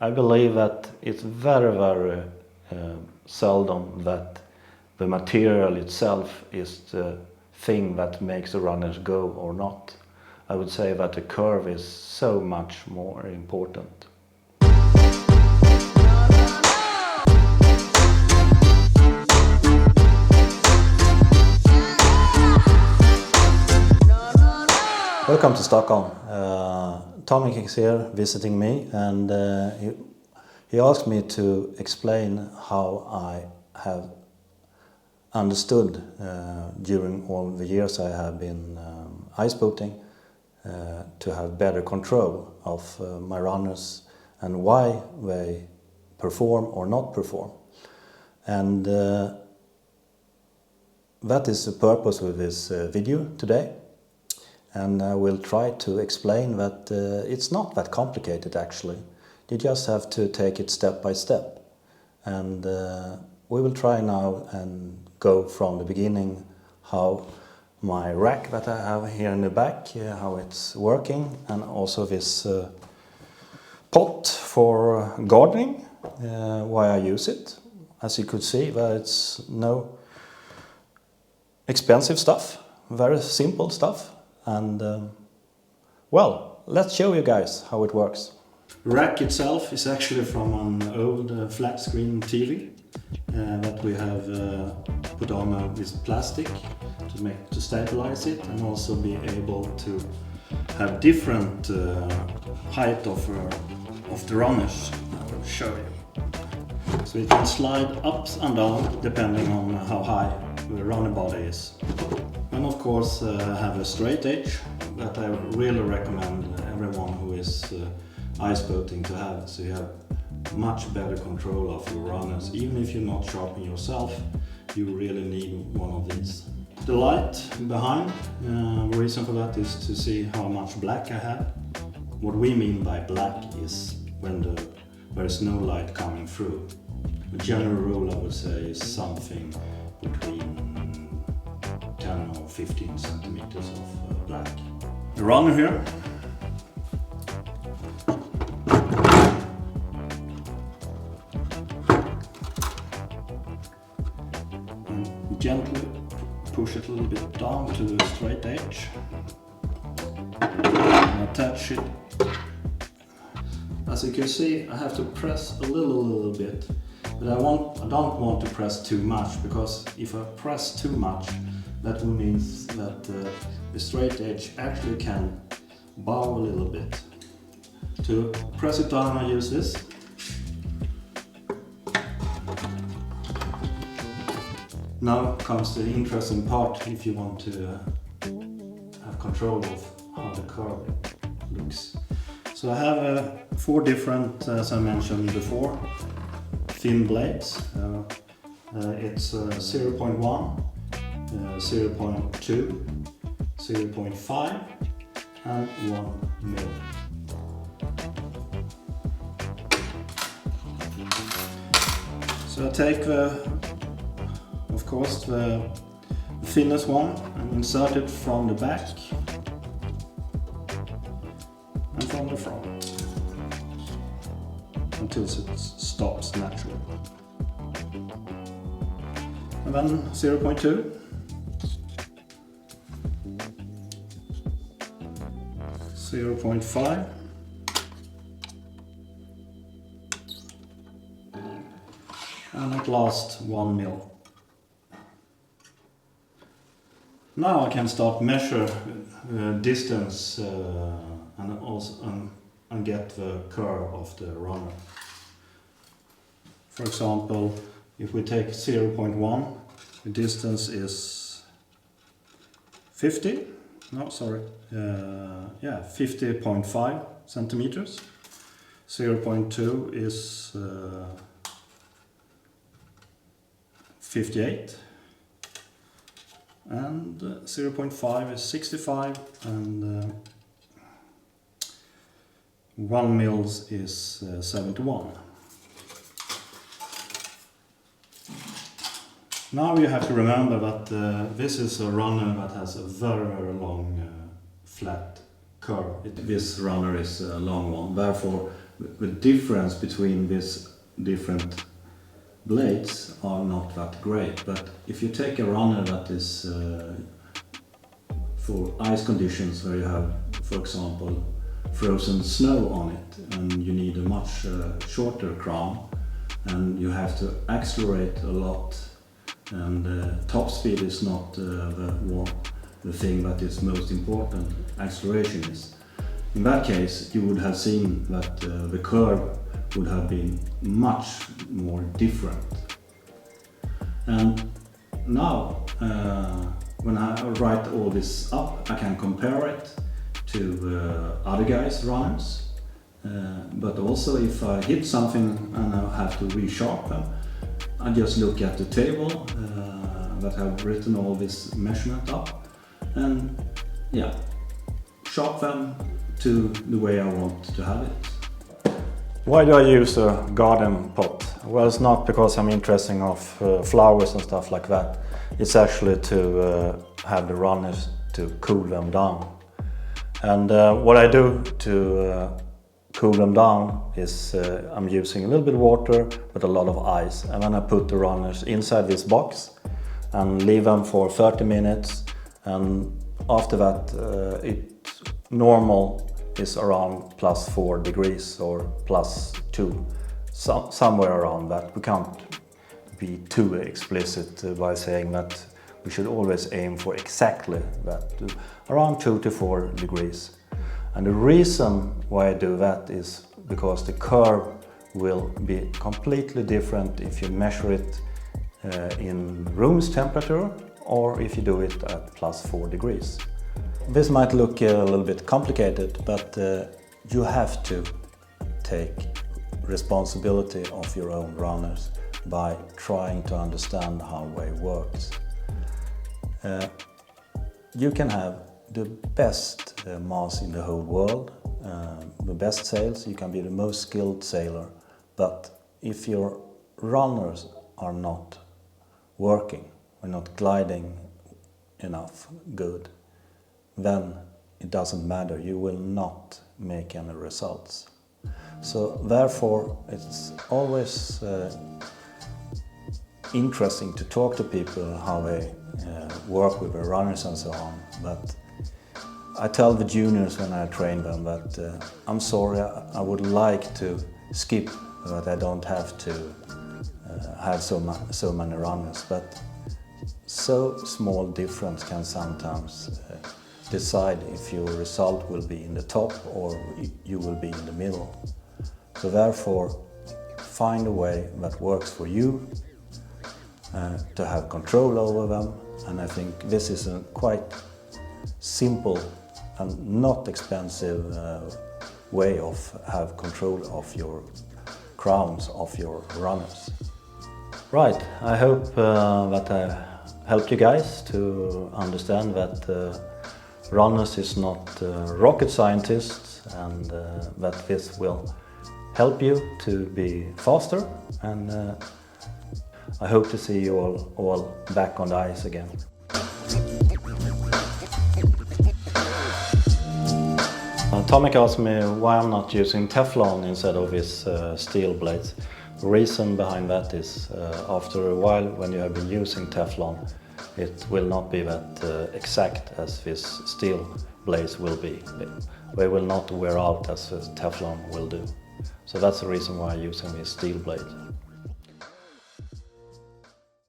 I believe that it's very, very seldom that the material itself is the thing that makes the runners go or not. I would say that the curve is so much more important. Welcome to Stockholm. Tomek is here visiting me, and he asked me to explain how I have understood during all the years I have been iceboating to have better control of my runners and why they perform or not perform. And that is the purpose of this video today. And I will try to explain that it's not that complicated actually. You just have to take it step by step. And we will try now and go from the beginning how my rack that I have here in the back, how it's working, and also this pot for gardening, why I use it. As you could see, that it's no expensive stuff, very simple stuff. And well, let's show you guys how it works. The rack itself is actually from an old flat screen TV that we have put on with plastic to stabilize it and also be able to have different height of the runners. I will show you. So it can slide up and down depending on how high the runner body is. And of course have a straight edge that I really recommend everyone who is iceboating to have, so you have much better control of your runners. Even if you're not sharpening yourself, you really need one of these. The light behind, the reason for that is to see how much black I have. What we mean by black is when there is no light coming through. The general rule I would say is something between 10 or 15 centimeters of black. The runner here. And gently push it a little bit down to the straight edge. And attach it. As you can see, I have to press a little bit, but I don't want to press too much, because if I press too much, that means that the straight edge actually can bow a little bit. To press it down, I use this. Now comes the interesting part if you want to have control of how the curve looks. So I have 4 different, as I mentioned before, thin blades. It's 0.1, 0.2, 0.5 and 1 mil. So I take of course the thinnest one and insert it from the back and from the front until it stops naturally. And then 0.2, 0.5 and at last 1 mil. Now I can start measure distance and also and get the curve of the runner. For example, if we take 0.1, the distance is 50.5 centimeters. 0.2 is 58, and 0.5 is 65, and 1 mils is 71. Now you have to remember that this is a runner that has a very, very long flat curve. This runner is a long one, therefore the difference between these different blades are not that great. But if you take a runner that is for ice conditions where you have, for example, frozen snow on it, and you need a much shorter crown, and you have to accelerate a lot, and top speed is not the thing that is most important, acceleration is. In that case, you would have seen that the curve would have been much more different. And now, when I write all this up, I can compare it to other guys' runners. But also if I hit something and I have to resharpen, I just look at the table that I've written all this measurement up, and yeah, sharp them to the way I want to have it. Why do I use a garden pot? Well, it's not because I'm interested in flowers and stuff like that. It's actually to have the runners to cool them down. And what I do to cool them down is I'm using a little bit of water but a lot of ice, and then I put the runners inside this box and leave them for 30 minutes, and after that normal is around +4 degrees or +2, somewhere around that. We can't be too explicit by saying that we should always aim for exactly that, around 2 to 4 degrees. And the reason why I do that is because the curve will be completely different if you measure it in room temperature or if you do it at +4 degrees. This might look a little bit complicated, but you have to take responsibility of your own runners by trying to understand how it works. You can have the best mass in the whole world, the best sails, you can be the most skilled sailor, but if your runners are not working, or not gliding enough good, then it doesn't matter, you will not make any results. So therefore it's always interesting to talk to people how they work with their runners and so on, but I tell the juniors when I train them that I'm sorry, I would like to skip, that I don't have to have so many runners, but so small difference can sometimes decide if your result will be in the top or you will be in the middle. So therefore, find a way that works for you to have control over them, and I think this is a quite simple and not expensive way of have control of your crowns of your runners. Right, I hope that I helped you guys to understand that runners is not rocket scientists, and that this will help you to be faster, and I hope to see you all back on the ice again. Tomek asked me why I'm not using Teflon instead of his steel blades. The reason behind that is after a while, when you have been using Teflon, it will not be that exact as this steel blades will be. They will not wear out as Teflon will do. So that's the reason why I'm using this steel blade.